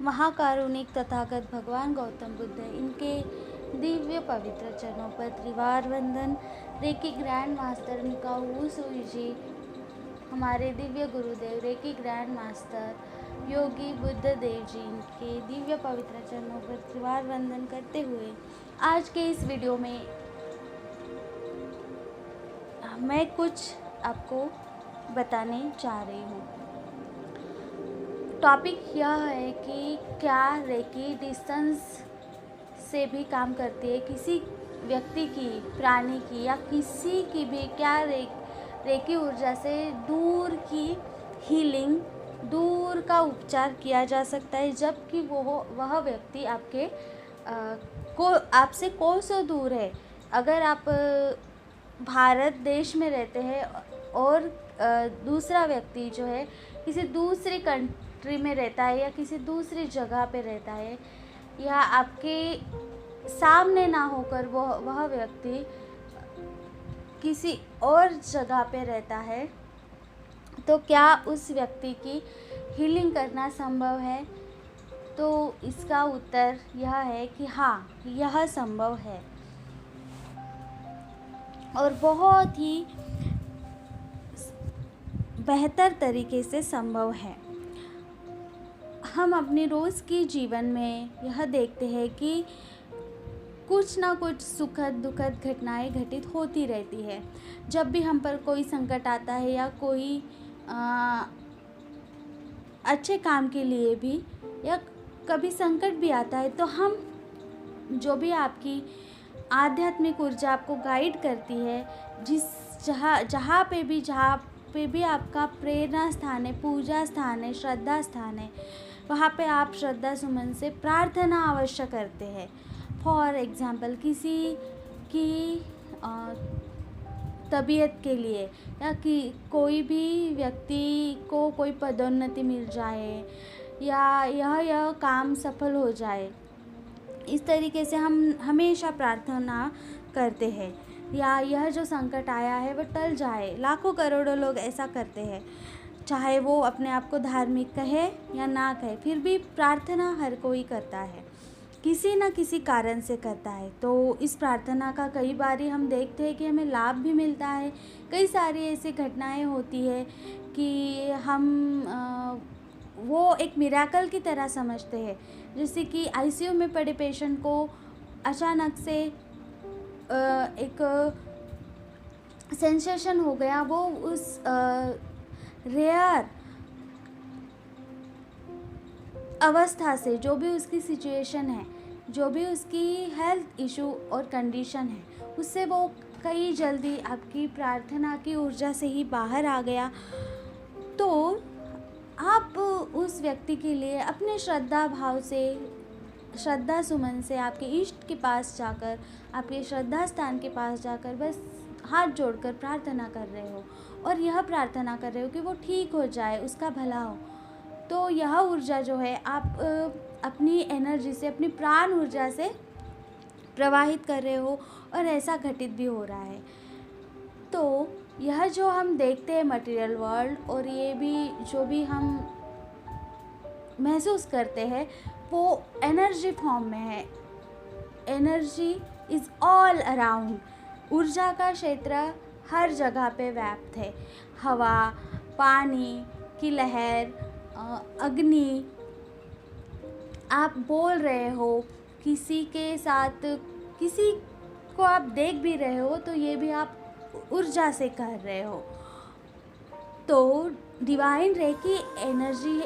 महाकारुणिक तथागत भगवान गौतम बुद्ध, इनके दिव्य पवित्र चरणों पर त्रिवार वंदन। रेकी ग्रैंड मास्टर निकाऊ सुईजी, हमारे दिव्य गुरुदेव रेकी ग्रैंड मास्टर योगी बुद्ध देव जी के दिव्य पवित्र चरणों पर त्रिवार वंदन करते हुए आज के इस वीडियो में मैं कुछ आपको बताने जा रही हूँ। टॉपिक यह है कि क्या रेकी डिस्टेंस से भी काम करती है, किसी व्यक्ति की, प्राणी की या किसी की भी, क्या रेकी ऊर्जा से दूर की हीलिंग, दूर का उपचार किया जा सकता है, जबकि वह व्यक्ति आपसे कोसों दूर है। अगर आप भारत देश में रहते हैं और दूसरा व्यक्ति जो है किसी दूसरी कंट्री में रहता है या किसी दूसरी जगह पे रहता है, या आपके सामने ना होकर वह व्यक्ति किसी और जगह पे रहता है, तो क्या उस व्यक्ति की हीलिंग करना संभव है? तो इसका उत्तर यह है कि हाँ, यह संभव है और बहुत ही बेहतर तरीके से संभव है। हम अपनी रोज़ के जीवन में यह देखते हैं कि कुछ ना कुछ सुखद दुखद घटनाएं घटित होती रहती है। जब भी हम पर कोई संकट आता है या कोई अच्छे काम के लिए भी या कभी संकट भी आता है, तो हम जो भी आपकी आध्यात्मिक ऊर्जा आपको गाइड करती है, जहाँ पे भी आपका प्रेरणा स्थान है, पूजा स्थान है, श्रद्धा स्थान है, वहाँ पे आप श्रद्धा सुमन से प्रार्थना अवश्य करते हैं। फॉर एग्ज़ाम्पल, किसी की तबीयत के लिए या कि कोई भी व्यक्ति को कोई पदोन्नति मिल जाए या यह काम सफल हो जाए, इस तरीके से हम हमेशा प्रार्थना करते हैं। या यह जो संकट आया है वह टल जाए, लाखों करोड़ों लोग ऐसा करते हैं, चाहे वो अपने आप को धार्मिक कहे या ना कहे, फिर भी प्रार्थना हर कोई करता है, किसी न किसी कारण से करता है। तो इस प्रार्थना का कई बारी हम देखते हैं कि हमें लाभ भी मिलता है। कई सारी ऐसी घटनाएं होती है कि हम वो एक मिरेकल की तरह समझते हैं। जैसे कि आईसीयू में पड़े पेशेंट को अचानक से एक सेंसेशन हो गया, वो उस रेयर अवस्था से, जो भी उसकी सिचुएशन है, जो भी उसकी हेल्थ इशू और कंडीशन है, उससे वो कई जल्दी आपकी प्रार्थना की ऊर्जा से ही बाहर आ गया। तो आप उस व्यक्ति के लिए अपने श्रद्धा भाव से, श्रद्धा सुमन से आपके इष्ट के पास जाकर, आपके श्रद्धा स्थान के पास जाकर बस हाथ जोड़कर प्रार्थना कर रहे हो और यह प्रार्थना कर रहे हो कि वो ठीक हो जाए, उसका भला हो। तो यह ऊर्जा जो है आप अपनी एनर्जी से, अपनी प्राण ऊर्जा से प्रवाहित कर रहे हो और ऐसा घटित भी हो रहा है। तो यह जो हम देखते हैं मटेरियल वर्ल्ड, और ये भी जो भी हम महसूस करते हैं, वो एनर्जी फॉर्म में है। Energy is all around. ऊर्जा का क्षेत्र हर जगह पे व्याप्त है। हवा, पानी की लहर, अग्नि, आप बोल रहे हो किसी के साथ, किसी को आप देख भी रहे हो, तो ये भी आप ऊर्जा से कर रहे हो। तो डिवाइन रेकी एनर्जी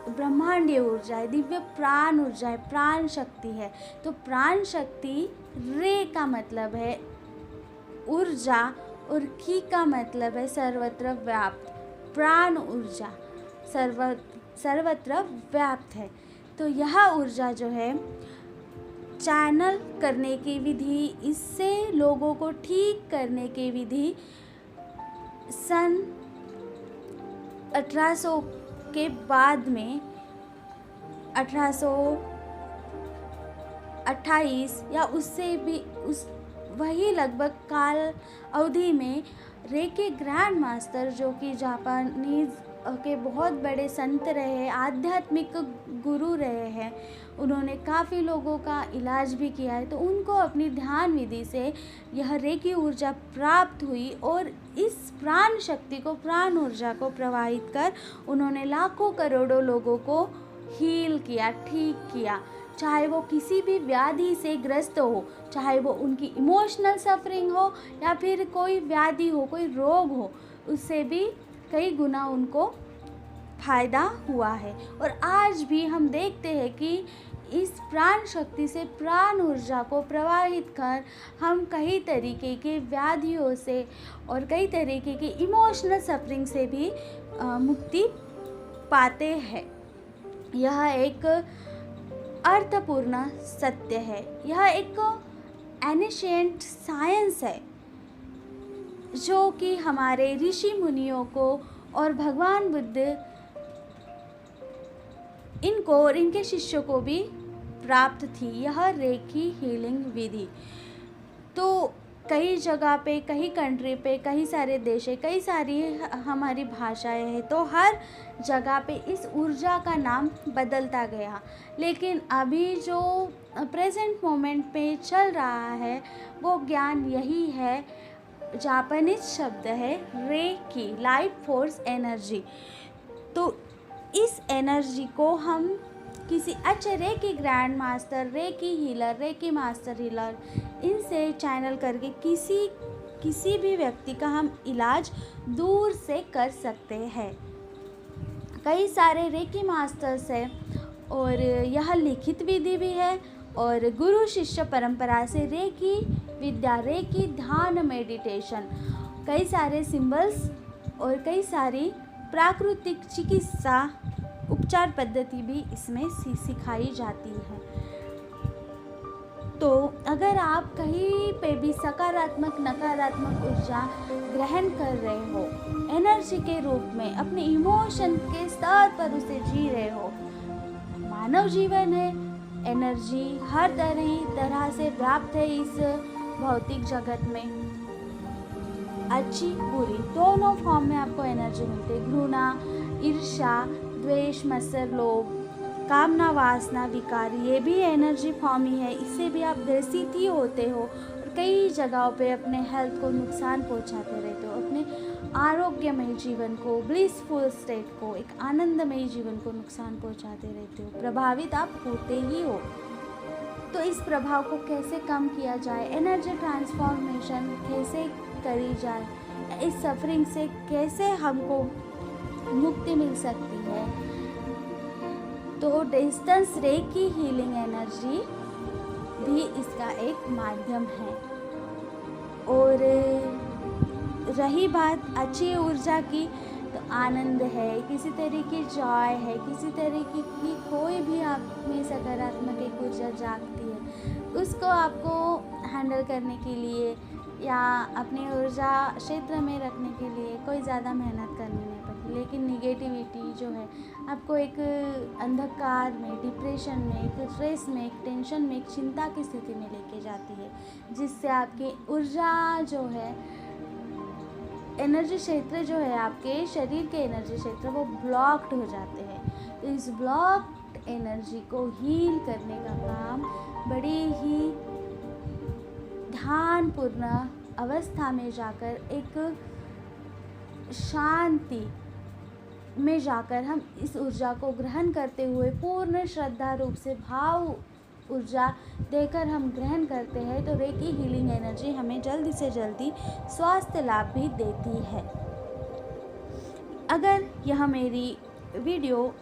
ब्रह्मांडीय ऊर्जा है, दिव्य प्राण ऊर्जा है, प्राण शक्ति है। तो प्राण शक्ति, रे का मतलब है ऊर्जा और की का मतलब है सर्वत्र व्याप्त। प्राण ऊर्जा सर्वत्र व्याप्त है। तो यह ऊर्जा जो है, चैनल करने की विधि, इससे लोगों को ठीक करने की विधि सन 1800 के बाद में, 1828 या उससे भी वही लगभग काल अवधि में रेकी ग्रैंड मास्टर, जो कि जापानीज के बहुत बड़े संत रहे हैं, आध्यात्मिक गुरु रहे हैं। उन्होंने काफ़ी लोगों का इलाज भी किया है, तो उनको अपनी ध्यान विधि से यह रेकी ऊर्जा प्राप्त हुई और इस प्राण शक्ति को, प्राण ऊर्जा को प्रवाहित कर उन्होंने लाखों करोड़ों लोगों को हील किया, ठीक किया। चाहे वो किसी भी व्याधि से ग्रस्त हो, चाहे वो उनकी इमोशनल सफरिंग हो या फिर कोई व्याधि हो, कोई रोग हो, उससे भी कई गुना उनको फ़ायदा हुआ है। और आज भी हम देखते हैं कि इस प्राण शक्ति से, प्राण ऊर्जा को प्रवाहित कर हम कई तरीके के व्याधियों से और कई तरीके के इमोशनल सफरिंग से भी मुक्ति पाते हैं। यह एक अर्थपूर्ण सत्य है, यह एक एनिशिएंट साइंस है जो कि हमारे ऋषि मुनियों को और भगवान बुद्ध इनको और इनके शिष्यों को भी प्राप्त थी, यह रेकी हीलिंग विधि। तो कई जगह पे, कई कंट्री पे, कई सारे देश है, कई सारी हमारी भाषाएं हैं, तो हर जगह पे इस ऊर्जा का नाम बदलता गया। लेकिन अभी जो प्रेजेंट मोमेंट पे चल रहा है वो ज्ञान यही है, जापानीज शब्द है रेकी, लाइफ फोर्स एनर्जी। तो इस एनर्जी को हम किसी अच्छे reiki grand master, recce healer, reiki master healer, इनसे चैनल करके किसी भी व्यक्ति का हम इलाज दूर से कर सकते हैं। कई सारे रेकी मास्टर्स हैं और यह लिखित विधि भी है और गुरु शिष्य परंपरा से रेकी विद्या, रेकी ध्यान, मेडिटेशन, कई सारे सिंबल्स और कई सारी प्राकृतिक चिकित्सा उपचार पद्धति भी इसमें सिखाई जाती है। तो अगर आप कहीं पे भी सकारात्मक, नकारात्मक ऊर्जा ग्रहण कर रहे हो, एनर्जी के रूप में अपने इमोशन के स्तर पर उसे जी रहे हो, मानव जीवन है, एनर्जी हर तरह से व्याप्त है इस भौतिक जगत में। अच्छी बुरी दोनों फॉर्म में आपको एनर्जी मिलती है। घृणा, ईर्ष्या, द्वेष, मत्सर, लोभ, कामना, वासना, विकार, ये भी एनर्जी फॉर्म ही है। इससे भी आप ग्रसित ही होते हो और कई जगहों पे अपने हेल्थ को नुकसान पहुंचाते रहते हो, अपने आरोग्यमय जीवन को, ब्लिसफुल स्टेट को, एक आनंदमय जीवन को नुकसान पहुंचाते रहते हो, प्रभावित आप होते ही हो। तो इस प्रभाव को कैसे कम किया जाए, एनर्जी ट्रांसफॉर्मेशन कैसे करी जाए, इस सफरिंग से कैसे हमको मुक्ति मिल सकती है, तो डिस्टेंस रेकी हीलिंग एनर्जी भी इसका एक माध्यम है। और रही बात अच्छी ऊर्जा की, तो आनंद है, किसी तरह की जॉय है, किसी तरीके की कोई भी आप में सकारात्मक एक ऊर्जा जागती है, उसको आपको हैंडल करने के लिए या अपनी ऊर्जा क्षेत्र में रखने के लिए कोई ज़्यादा मेहनत करनी नहीं पड़ती। लेकिन निगेटिविटी जो है आपको एक अंधकार में, डिप्रेशन में, एक स्ट्रेस में, एक टेंशन में, एक चिंता की स्थिति में लेके जाती है, जिससे आपकी ऊर्जा जो है, एनर्जी क्षेत्र जो है, आपके शरीर के एनर्जी क्षेत्र वो ब्लॉक्ड हो जाते हैं। तो इस ब्लॉक्ड एनर्जी को हील करने का काम बड़ी ही ध्यानपूर्ण अवस्था में जाकर, एक शांति में जाकर हम इस ऊर्जा को ग्रहण करते हुए पूर्ण श्रद्धा रूप से भाव ऊर्जा देकर हम ग्रहण करते हैं, तो रेकी हीलिंग एनर्जी हमें जल्दी से जल्दी स्वास्थ्य लाभ भी देती है। अगर यह मेरी वीडियो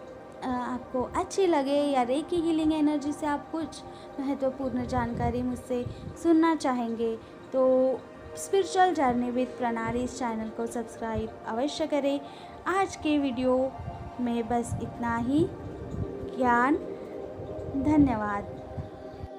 आपको अच्छी लगे या रेकी हीलिंग एनर्जी से आप कुछ महत्वपूर्ण जानकारी मुझसे सुनना चाहेंगे, तो स्पिरिचुअल जर्नी विद प्रणाली इस चैनल को सब्सक्राइब अवश्य करें। आज के वीडियो में बस इतना ही। ज्ञान, धन्यवाद।